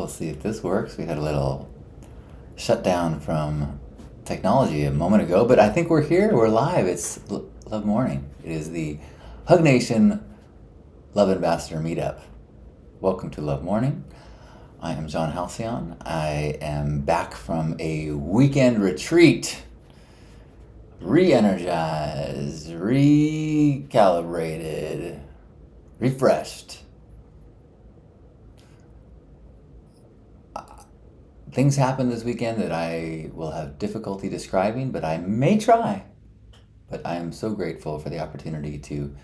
We'll see if this works. We had a little shutdown from technology a moment ago, but I think we're here. We're live. It's Love Morning. It is the Hug Nation Love Ambassador Meetup. Welcome to Love Morning. I am John Halcyon. I am back from a weekend retreat, re-energized, recalibrated, refreshed. Things happened this weekend that I will have difficulty describing, but I may try. But I am so grateful for the opportunity to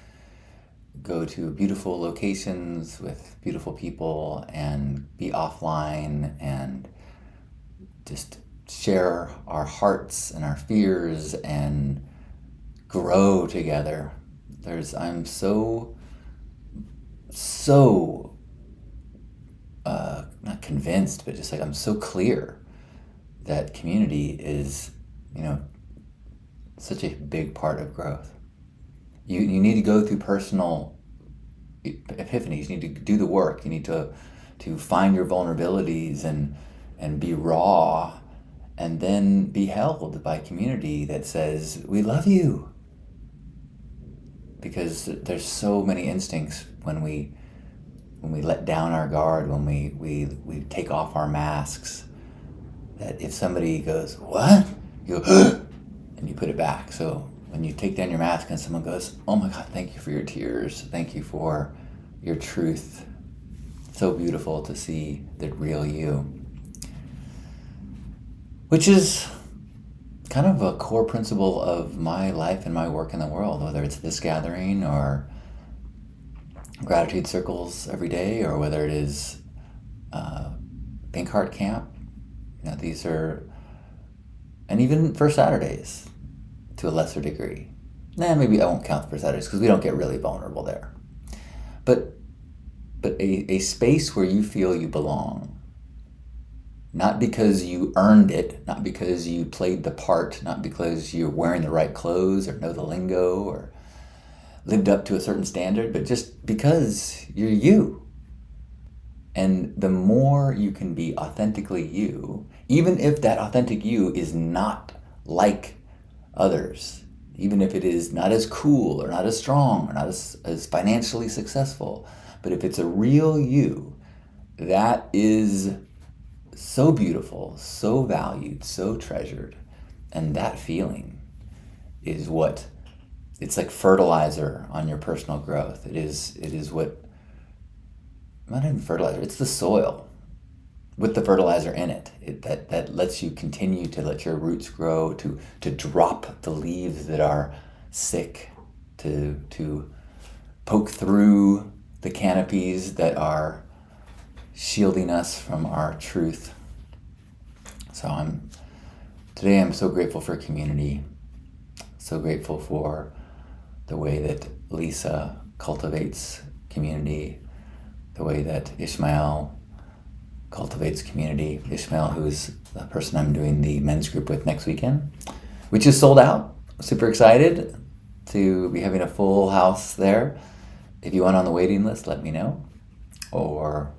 go to beautiful locations with beautiful people and be offline and just share our hearts and our fears and grow together. I'm so not convinced, but just like I'm so clear that community is, such a big part of growth. You need to go through personal epiphanies. You need to do the work. You need to find your vulnerabilities and be raw, and then be held by community that says, we love you. Because there's so many instincts when we let down our guard, when we take off our masks, that if somebody goes, what? You go, and you put it back. So when you take down your mask and someone goes, oh my God, thank you for your tears. Thank you for your truth. It's so beautiful to see the real you. Which is kind of a core principle of my life and my work in the world, whether it's this gathering or gratitude circles every day, or whether it is Pink Heart Camp. These are, and even First Saturdays to a lesser degree. Maybe I won't count the First Saturdays because we don't get really vulnerable there. But a space where you feel you belong, not because you earned it, not because you played the part, not because you're wearing the right clothes or know the lingo or lived up to a certain standard, but just because you're you. And the more you can be authentically you, even if that authentic you is not like others, even if it is not as cool or not as strong or not as financially successful, but if it's a real you, that is so beautiful, so valued, so treasured. And that feeling is what, it's like fertilizer on your personal growth. It is what, not even fertilizer, it's the soil with the fertilizer in it. That lets you continue to let your roots grow, to drop the leaves that are sick, to poke through the canopies that are shielding us from our truth. So today I'm so grateful for community, so grateful for the way that Lisa cultivates community, the way that Ishmael cultivates community. Ishmael, who is the person I'm doing the men's group with next weekend, which is sold out. Super excited to be having a full house there. If you want on the waiting list, let me know, or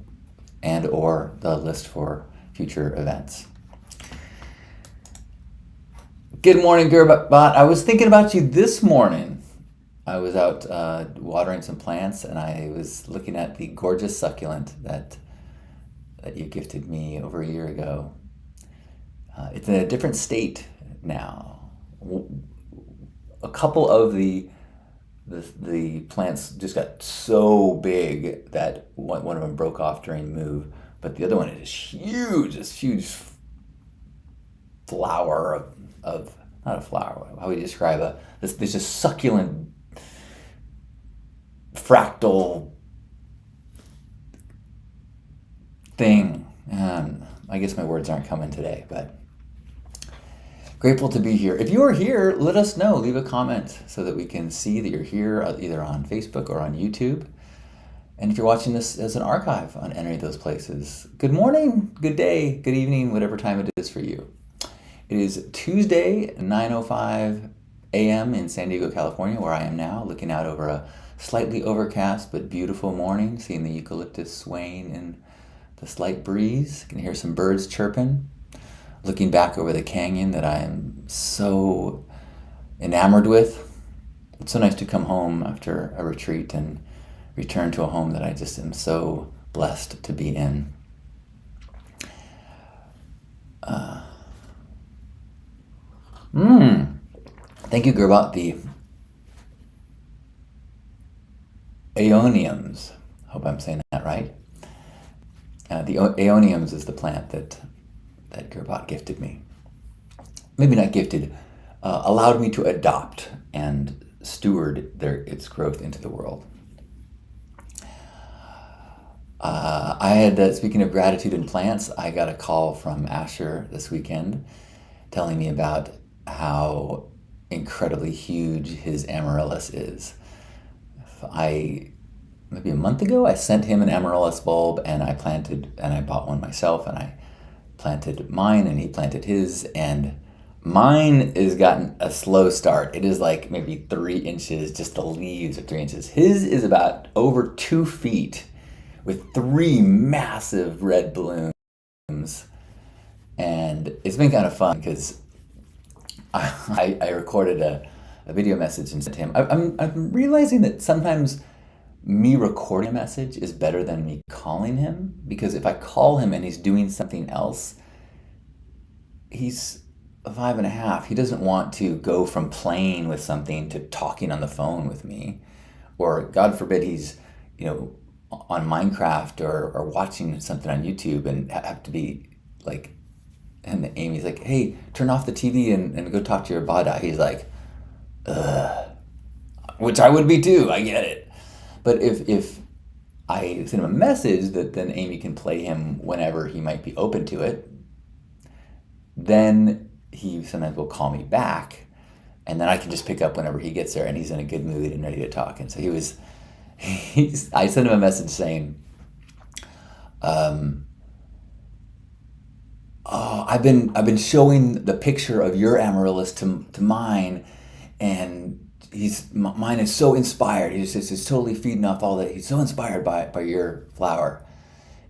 the list for future events. Good morning, Gerbot. I was thinking about you this morning. I was out watering some plants, and I was looking at the gorgeous succulent that you gifted me over a year ago. It's in a different state now. A couple of the plants just got so big that one of them broke off during move, but the other one is huge. This huge flower of not a flower. How would you describe this just succulent fractal thing. And I guess my words aren't coming today, but grateful to be here. If you are here, let us know. Leave a comment so that we can see that you're here, either on Facebook or on YouTube. And if you're watching this as an archive on any of those places, good morning, good day, good evening, whatever time it is for you. It is Tuesday, 9:05 a.m. in San Diego, California, where I am now, looking out over a slightly overcast but beautiful morning, seeing the eucalyptus swaying in the slight breeze. You can hear some birds chirping. Looking back over the canyon that I am so enamored with. It's so nice to come home after a retreat and return to a home that I just am so blessed to be in. Thank you, Gerbot. The aeoniums. Hope I'm saying that right. The aeoniums is the plant that Gerbot gifted me. Maybe not gifted, allowed me to adopt and steward its growth into the world. I had, speaking of gratitude and plants, I got a call from Asher this weekend telling me about how incredibly huge his amaryllis is. Maybe a month ago, I sent him an amaryllis bulb, and I bought one myself, and I planted mine, and he planted his, and mine has gotten a slow start. It is like maybe 3 inches, just the leaves are 3 inches. His is about over 2 feet with 3 massive red blooms. And it's been kind of fun because I recorded a video message and sent him. I'm realizing that sometimes me recording a message is better than me calling him, because if I call him and he's doing something else, he's 5.5. He doesn't want to go from playing with something to talking on the phone with me, or God forbid he's on Minecraft or watching something on YouTube and have to be like, and Amy's like, hey, turn off the TV and go talk to your Bada. He's like, ugh, which I would be too. I get it. But if I send him a message that then Amy can play him whenever he might be open to it, then he sometimes will call me back, and then I can just pick up whenever he gets there and he's in a good mood and ready to talk. And so I sent him a message saying, I've been showing the picture of your amaryllis to mine, and mine is so inspired. He's totally feeding off all that. He's so inspired by your flower.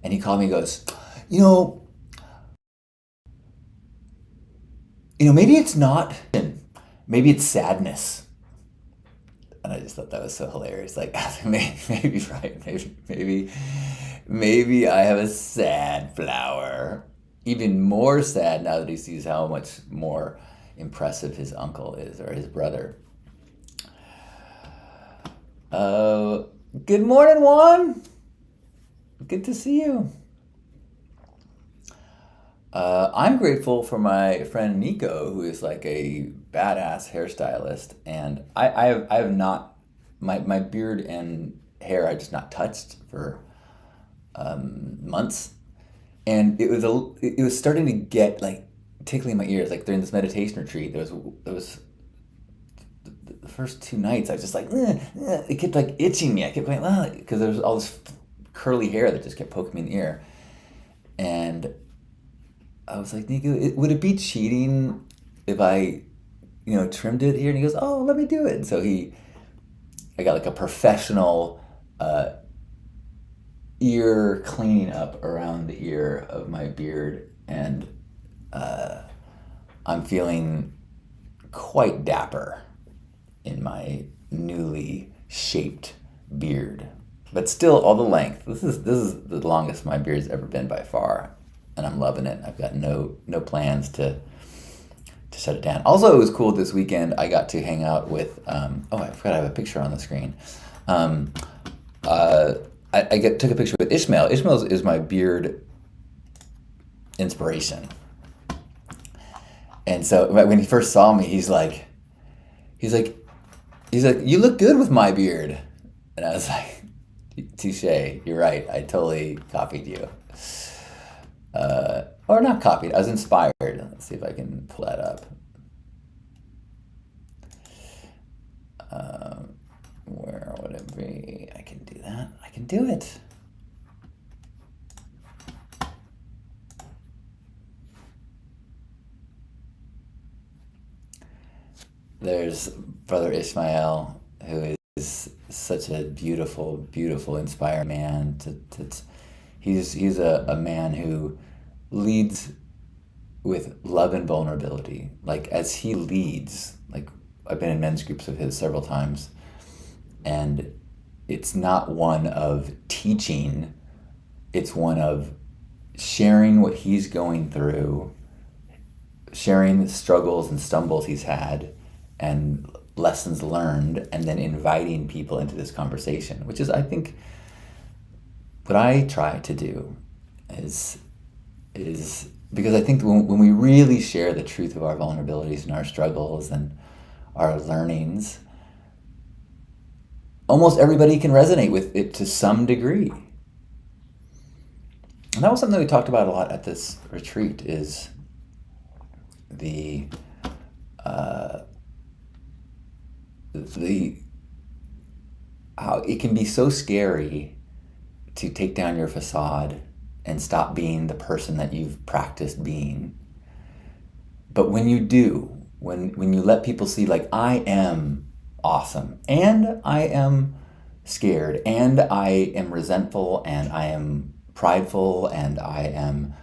And he called me and goes, maybe it's not, maybe it's sadness. And I just thought that was so hilarious. Like, maybe right, maybe I have a sad flower. Even more sad now that he sees how much more impressive his uncle is, or his brother. Good morning, Juan. Good to see you. I'm grateful for my friend Nico, who is like a badass hairstylist, and I have not, my beard and hair I just not touched for months, and it was starting to get like tickling my ears. Like during this meditation retreat, there was the first 2 nights I was just like, it kept like itching me. I kept going, because there was all this curly hair that just kept poking me in the ear, and I was like, Nico, would it be cheating if I, trimmed it here? And he goes, oh, let me do it. And so I got like a professional ear cleaning up around the ear of my beard, and I'm feeling quite dapper in my newly shaped beard, but still all the length. This is the longest my beard's ever been by far, and I'm loving it. I've got no plans to shut it down. Also, it was cool this weekend. I got to hang out with. I forgot I have a picture on the screen. Took a picture with Ishmael. Ishmael is my beard inspiration. And so when he first saw me, he's like, you look good with my beard. And I was like, touche, you're right. I totally copied you. Or not copied, I was inspired. Let's see if I can pull that up. Where would it be? I can do that. I can do it. There's Brother Ishmael, who is such a beautiful, beautiful, inspiring man. He's a man who leads with love and vulnerability. Like as he leads, like I've been in men's groups of his several times, and it's not one of teaching, it's one of sharing what he's going through, sharing the struggles and stumbles he's had and lessons learned, and then inviting people into this conversation, which is, I think, what I try to do is because I think when we really share the truth of our vulnerabilities and our struggles and our learnings, almost everybody can resonate with it to some degree. And that was something we talked about a lot at this retreat, is the the how it can be so scary to take down your facade and stop being the person that you've practiced being. But when you do, when you let people see, like, I am awesome, and I am scared, and I am resentful, and I am prideful, and I am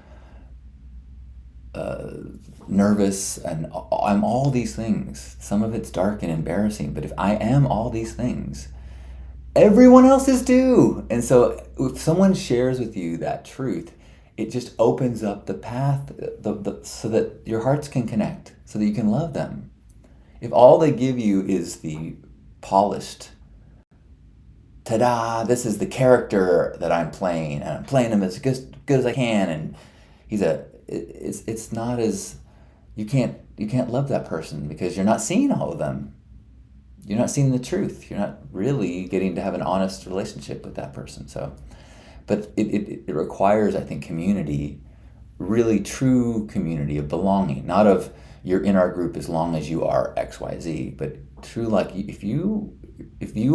nervous, and I'm all these things. Some of it's dark and embarrassing, but if I am all these things, everyone else is too. And so if someone shares with you that truth, it just opens up the path so that your hearts can connect, so that you can love them. If all they give you is the polished, ta-da, this is the character that I'm playing, and I'm playing him as good as I can, and it's not as, you can't love that person because you're not seeing all of them. You're not seeing the truth. You're not really getting to have an honest relationship with that person. So, but it requires, I think, community, really true community of belonging, not of you're in our group as long as you are XYZ, but true, like, if you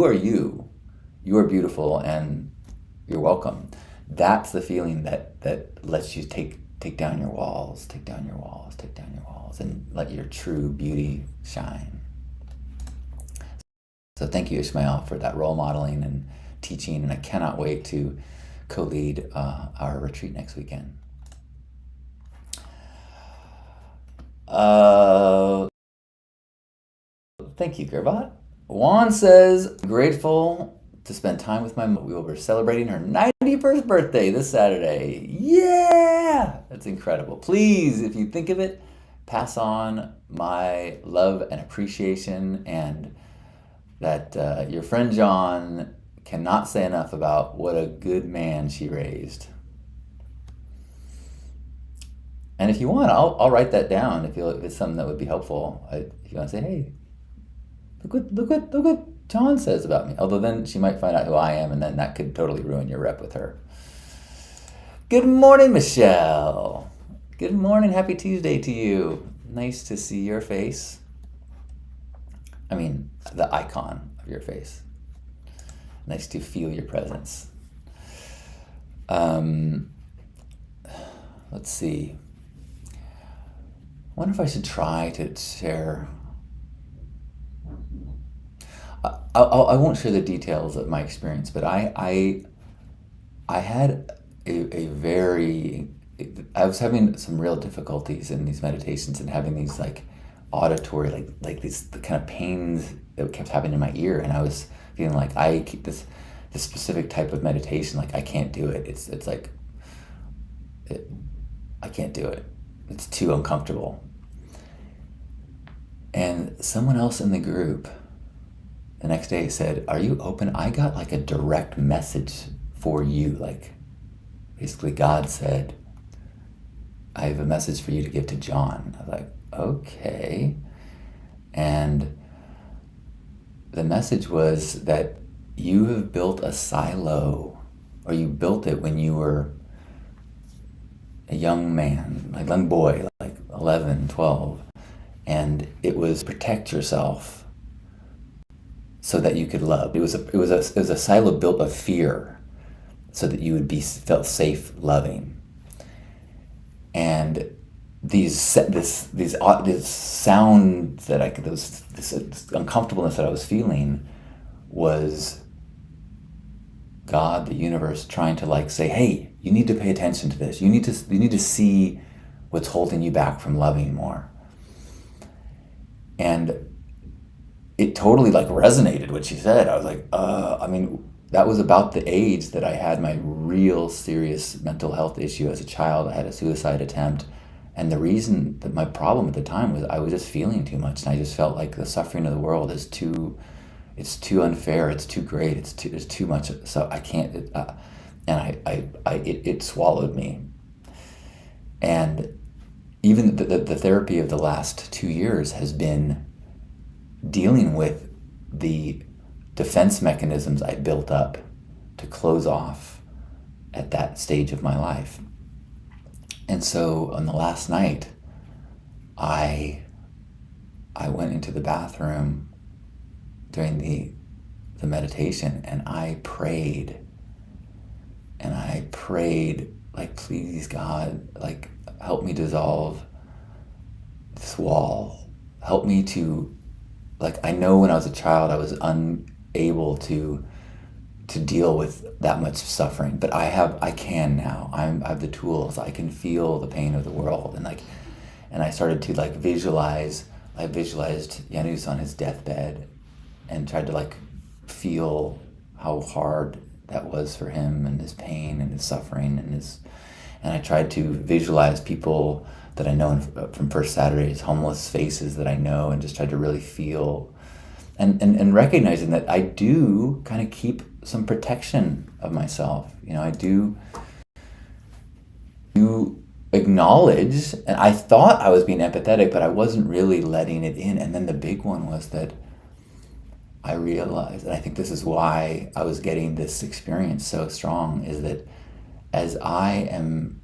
are you, you are beautiful and you're welcome. That's the feeling that lets you take down your walls, take down your walls, take down your walls, and let your true beauty shine. So thank you, Ishmael, for that role modeling and teaching, and I cannot wait to co-lead our retreat next weekend. Thank you, Gerbat. Juan says, grateful to spend time with my mom. We will be celebrating her 91st birthday this Saturday. Yeah! That's incredible. Please, if you think of it, pass on my love and appreciation, and that your friend John cannot say enough about what a good man she raised. And if you want, I'll write that down if it's something that would be helpful. If you want to say, hey, look what John says about me. Although then she might find out who I am, and then that could totally ruin your rep with her. Good morning, Michelle. Good morning. Happy Tuesday to you. Nice to see your face. I mean, the icon of your face. Nice to feel your presence. Let's see. I wonder if I should try to share. I won't share the details of my experience, but I had a very, I was having some real difficulties in these meditations and having these like auditory, like these the kind of pains that kept happening in my ear, and I was feeling like I keep this specific type of meditation, like I can't do it. It's like I can't do it. It's too uncomfortable. And someone else in the group the next day said, "Are you open? I got like a direct message for you. Like, basically God said, I have a message for you to give to John." I was like, okay. And the message was that you have built a silo, or you built it when you were a young man, like young boy, like 11, 12. And it was protect yourself so that you could love. It was a silo built of fear so that you would felt safe loving. And this sound that this uncomfortableness that I was feeling was God, the universe, trying to like say, hey, you need to pay attention to this. You need to see what's holding you back from loving more. And it totally like resonated what she said. I was like, I mean, that was about the age that I had my real serious mental health issue as a child. I had a suicide attempt. And the reason that my problem at the time was I was just feeling too much. And I just felt like the suffering of the world is it's too unfair. It's too great. It's too much. So I can't, and it swallowed me. And even the therapy of the last 2 years has been dealing with the defense mechanisms I built up to close off at that stage of my life. And so on the last night, I went into the bathroom during the meditation, and I prayed like, please God, like, help me dissolve this wall. Help me to, like, I know when I was a child I was unable to deal with that much suffering, but I can now. I have the tools. I can feel the pain of the world, and I started to like visualize. I visualized Janus on his deathbed, and tried to like feel how hard that was for him, and his pain and his suffering and I tried to visualize people that I know from First Saturdays, homeless faces that I know, and just tried to really feel and recognizing that I do kind of keep some protection of myself. I do acknowledge, and I thought I was being empathetic, but I wasn't really letting it in. And then the big one was that I realized, and I think this is why I was getting this experience so strong, is that as I am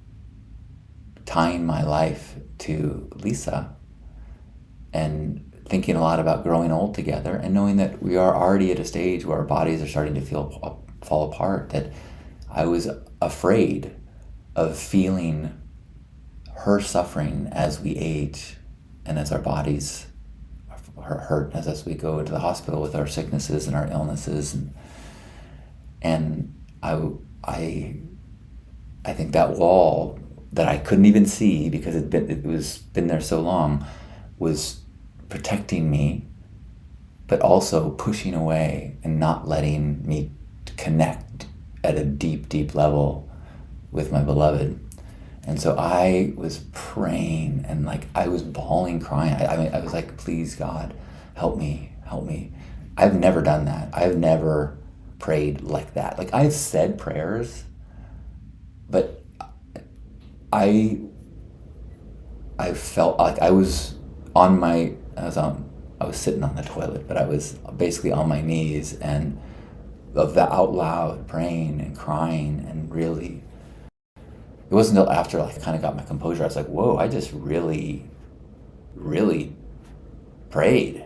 tying my life to Lisa and thinking a lot about growing old together, and knowing that we are already at a stage where our bodies are starting to fall apart, that I was afraid of feeling her suffering as we age and as our bodies hurt, as we go into the hospital with our sicknesses and our illnesses, and I think that wall that I couldn't even see because it was been there so long was protecting me, but also pushing away and not letting me connect at a deep, deep level with my beloved. And so I was praying, and like I was bawling, crying. I mean, I was like, please God, help me, help me. I've never done that. I've never prayed like that. Like, I've said prayers, but I felt like I was sitting on the toilet, but I was basically on my knees and of that out loud praying and crying, and really, it wasn't until after like I kind of got my composure, I was like, whoa, I just really, really prayed.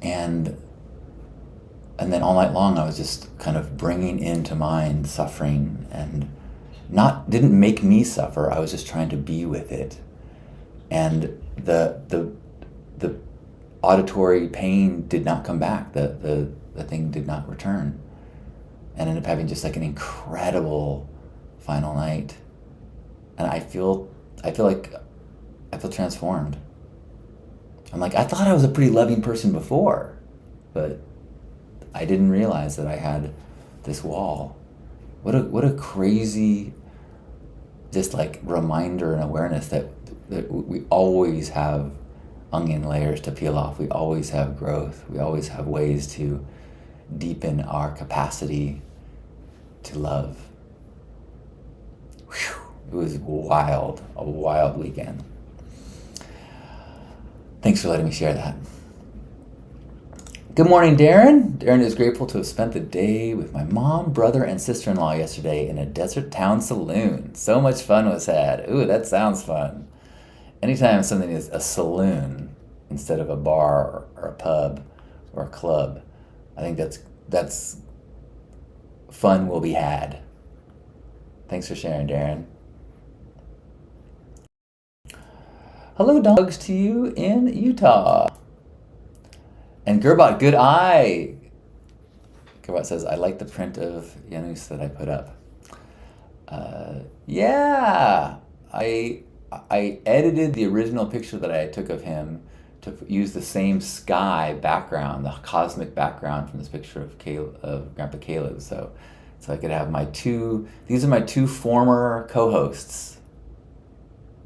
And then all night long I was just kind of bringing into mind suffering, and didn't make me suffer. I was just trying to be with it. And the auditory pain did not come back. The thing did not return. And ended up having just like an incredible final night. And I feel transformed. I'm like, I thought I was a pretty loving person before, but I didn't realize that I had this wall. What a crazy, just like reminder and awareness that we always have onion layers to peel off. We always have growth. We always have ways to deepen our capacity to love. Whew. It was a wild weekend. Thanks for letting me share that. Good morning, Darren. Darren is grateful to have spent the day with my mom, brother, and sister-in-law yesterday in a desert town saloon. So much fun was had. Ooh, that sounds fun. Anytime something is a saloon instead of a bar or a pub or a club, I think that's fun will be had. Thanks for sharing, Darren. Hello, dogs, to you in Utah. And Gerbot, good eye. Gerbot says, I like the print of Janus that I put up. Yeah, I I edited the original picture that I took of him to use the same sky background, the cosmic background from this picture of of Grandpa Caleb. So I could have my two. These are my two former co-hosts.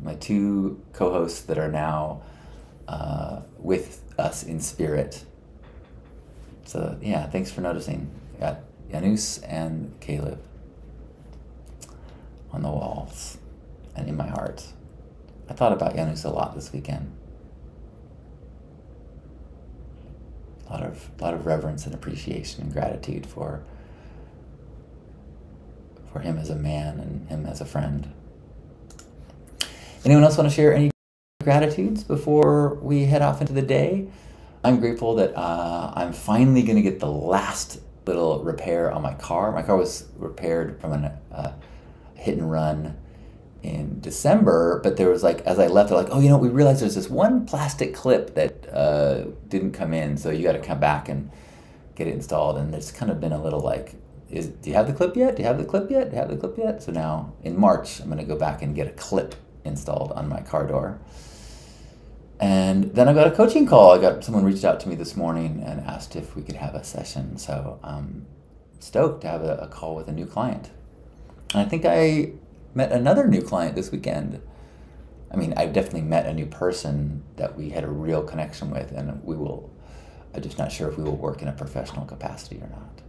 My two co-hosts that are now with us in spirit. So yeah, thanks for noticing. Got Janus and Caleb on the walls and in my heart. I thought about Janus a lot this weekend. A lot of reverence and appreciation and gratitude for him as a man and him as a friend. Anyone else want to share any gratitudes before we head off into the day? I'm grateful that I'm finally going to get the last little repair on my car. My car was repaired from a hit and run in December, but there was like, as I left, they're like, oh, we realized there's this one plastic clip that didn't come in, so you got to come back and get it installed. And there's kind of been a little like, do you have the clip yet? Do you have the clip yet? Do you have the clip yet? So now in March, I'm going to go back and get a clip installed on my car door. And then I got a coaching call. Someone reached out to me this morning and asked if we could have a session. So I'm stoked to have a call with a new client. And I think I met another new client this weekend. I mean, I definitely met a new person that we had a real connection with, and I'm just not sure if we will work in a professional capacity or not.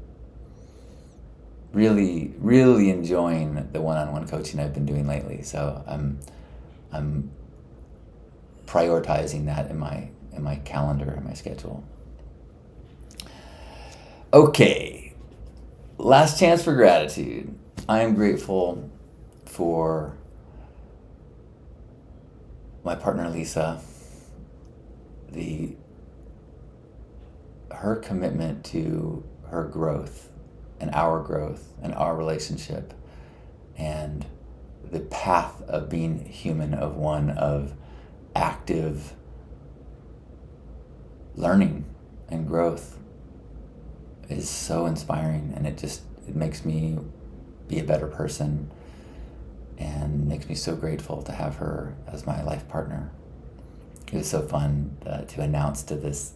Really, really enjoying the one-on-one coaching I've been doing lately. So I'm prioritizing that in my calendar, in my schedule. Okay, last chance for gratitude. I am grateful for my partner Lisa, her commitment to her growth and our relationship, and the path of being human, of one of active learning and growth, is so inspiring, and it makes me be a better person and makes me so grateful to have her as my life partner. It was so fun to announce to this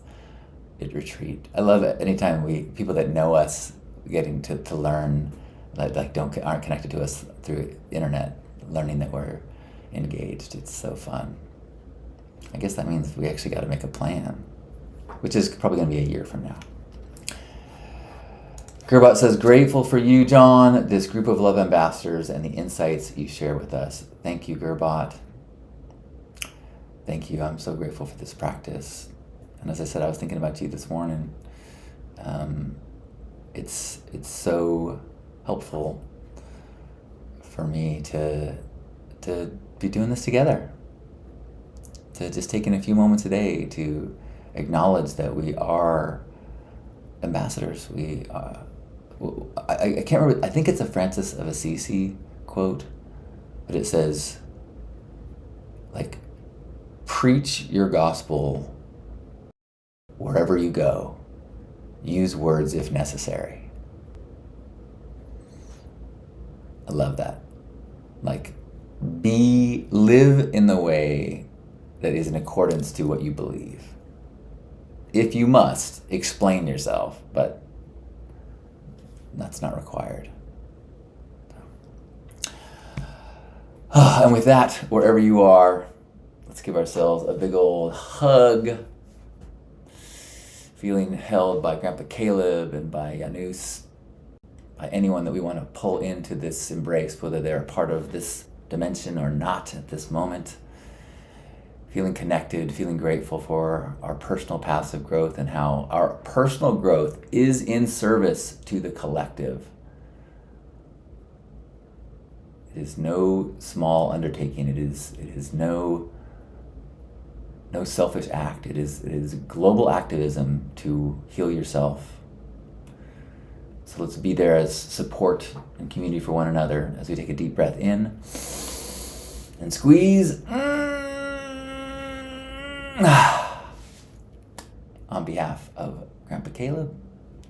retreat. I love it anytime people that know us getting to learn, like aren't connected to us through the internet, learning that we're engaged. It's so fun. I guess that means we actually got to make a plan, which is probably going to be a year from now. Gerbot says, grateful for you, John, this group of love ambassadors, and the insights you share with us. Thank you, Gerbot. Thank you. I'm so grateful for this practice. And as I said, I was thinking about you this morning. It's so helpful for me to be doing this together. To just taking a few moments a day to acknowledge that we are ambassadors. I can't remember, I think it's a Francis of Assisi quote, but it says, like, preach your gospel wherever you go. Use words if necessary. I love that. Like, live in the way that is in accordance to what you believe. If you must, explain yourself, but that's not required. And with that, wherever you are, let's give ourselves a big old hug. Feeling held by Grandpa Caleb and by Janus, by anyone that we want to pull into this embrace, whether they're a part of this dimension or not at this moment. Feeling connected, feeling grateful for our personal paths of growth and how our personal growth is in service to the collective. It is no small undertaking. It is no selfish act. It is global activism to heal yourself. So let's be there as support and community for one another as we take a deep breath in and squeeze. On behalf of Grandpa Caleb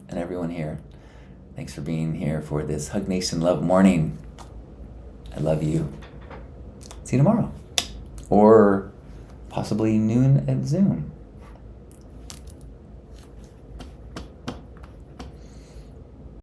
and everyone here, thanks for being here for this Hug Nation Love Morning. I love you. See you tomorrow. Or possibly noon at Zoom.